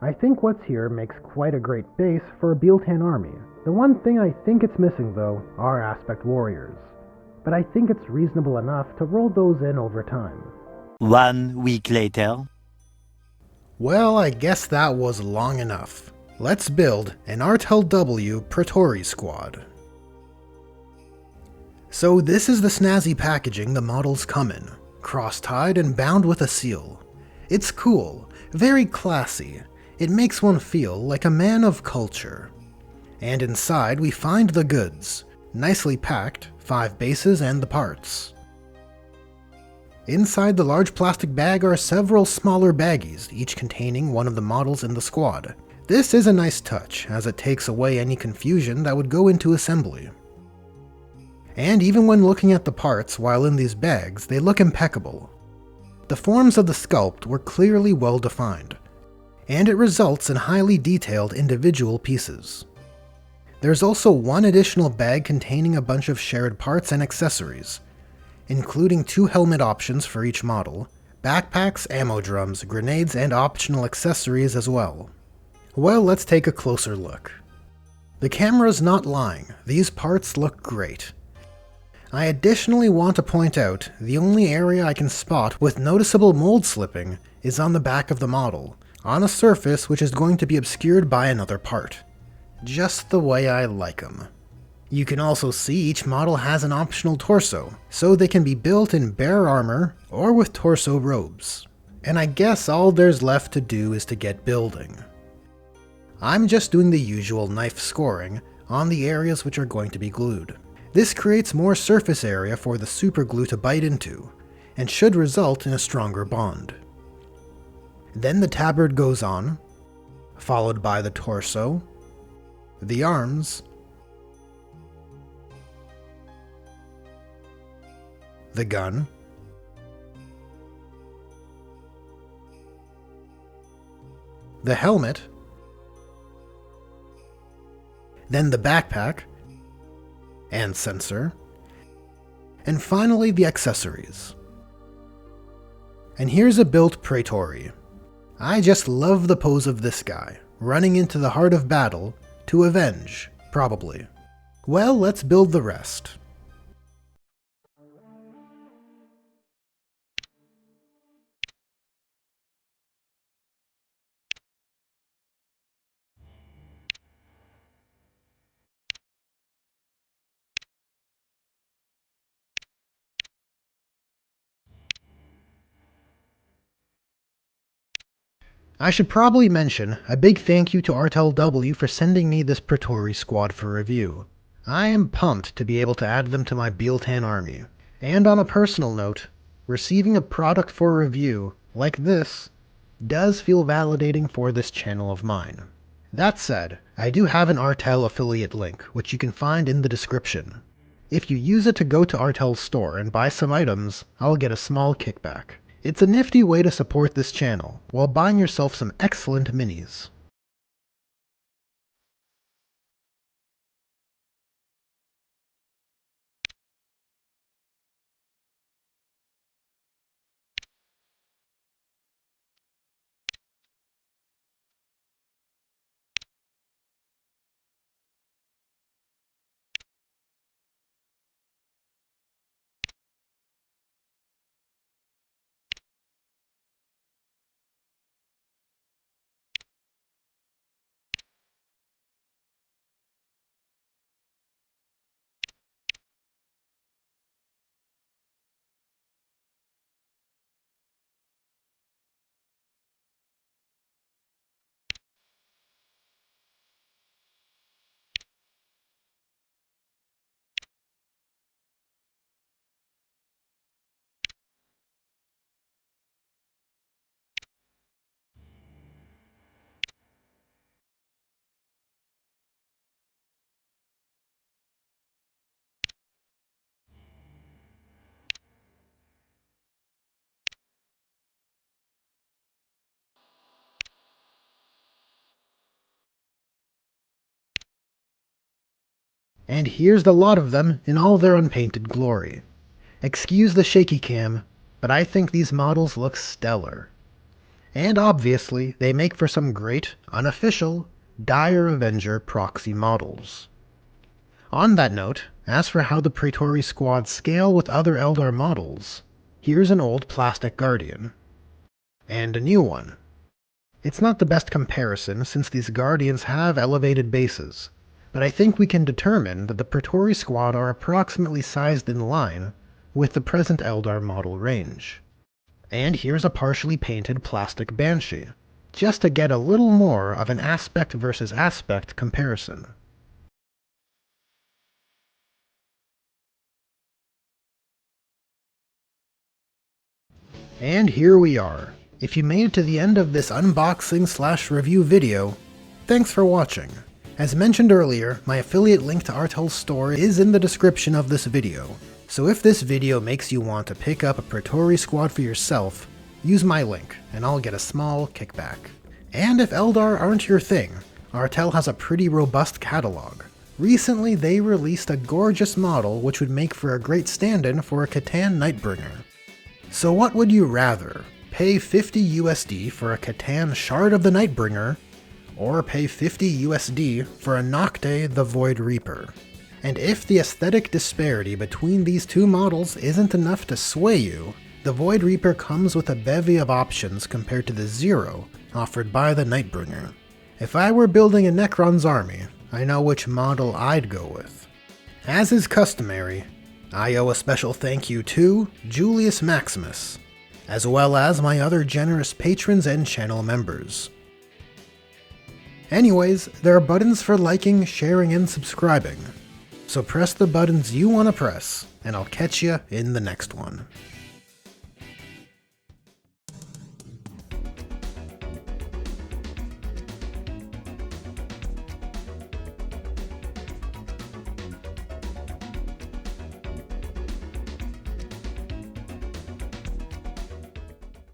I think what's here makes quite a great base for a Biel-Tan army. The one thing I think it's missing, though, are aspect warriors. But I think it's reasonable enough to roll those in over time. 1 week later. Well, I guess that was long enough. Let's build an Artel W Praetorii Squad. So this is the snazzy packaging the models come in, cross-tied and bound with a seal. It's cool, very classy. It makes one feel like a man of culture. And inside we find the goods, nicely packed, 5 bases and the parts. Inside the large plastic bag are several smaller baggies, each containing one of the models in the squad. This is a nice touch, as it takes away any confusion that would go into assembly. And even when looking at the parts while in these bags, they look impeccable. The forms of the sculpt were clearly well defined, and it results in highly detailed individual pieces. There's also one additional bag containing a bunch of shared parts and accessories, including 2 helmet options for each model, backpacks, ammo drums, grenades, and optional accessories as well. Well, let's take a closer look. The camera's not lying, these parts look great. I additionally want to point out the only area I can spot with noticeable mold slipping is on the back of the model, on a surface which is going to be obscured by another part. Just the way I like them. You can also see each model has an optional torso, so they can be built in bare armor or with torso robes. And I guess all there's left to do is to get building. I'm just doing the usual knife scoring on the areas which are going to be glued. This creates more surface area for the super glue to bite into, and should result in a stronger bond. Then the tabard goes on, followed by the torso, the arms, the gun, the helmet, then the backpack and sensor, and finally the accessories. And here's a built Praetorii. I just love the pose of this guy, running into the heart of battle to avenge, probably. Well, let's build the rest. I should probably mention a big thank you to Artel W for sending me this Praetorii Squad for review. I am pumped to be able to add them to my Biel-Tan army. And on a personal note, receiving a product for review, like this, does feel validating for this channel of mine. That said, I do have an Artel affiliate link, which you can find in the description. If you use it to go to Artel's store and buy some items, I'll get a small kickback. It's a nifty way to support this channel, while buying yourself some excellent minis. And here's the lot of them in all their unpainted glory. Excuse the shaky cam, but I think these models look stellar. And obviously, they make for some great, unofficial, Dire Avenger proxy models. On that note, as for how the Praetorii Squad scale with other Eldar models, here's an old plastic Guardian. And a new one. It's not the best comparison since these Guardians have elevated bases, but I think we can determine that the Praetorii Squad are approximately sized in line with the present Eldar model range. And here's a partially painted plastic Banshee, just to get a little more of an aspect versus aspect comparison. And here we are. If you made it to the end of this unboxing/review video, thanks for watching. As mentioned earlier, my affiliate link to Artel's store is in the description of this video, so if this video makes you want to pick up a Praetorii Squad for yourself, use my link, and I'll get a small kickback. And if Eldar aren't your thing, Artel has a pretty robust catalog. Recently they released a gorgeous model which would make for a great stand-in for a Catan Nightbringer. So what would you rather? Pay 50 USD for a Catan Shard of the Nightbringer, or pay 50 USD for a Nocte the Void Reaper? And if the aesthetic disparity between these two models isn't enough to sway you, the Void Reaper comes with a bevy of options compared to the zero offered by the Nightbringer. If I were building a Necron's army, I know which model I'd go with. As is customary, I owe a special thank you to Julius Maximus, as well as my other generous patrons and channel members. Anyways, there are buttons for liking, sharing, and subscribing, so press the buttons you want to press, and I'll catch ya in the next one.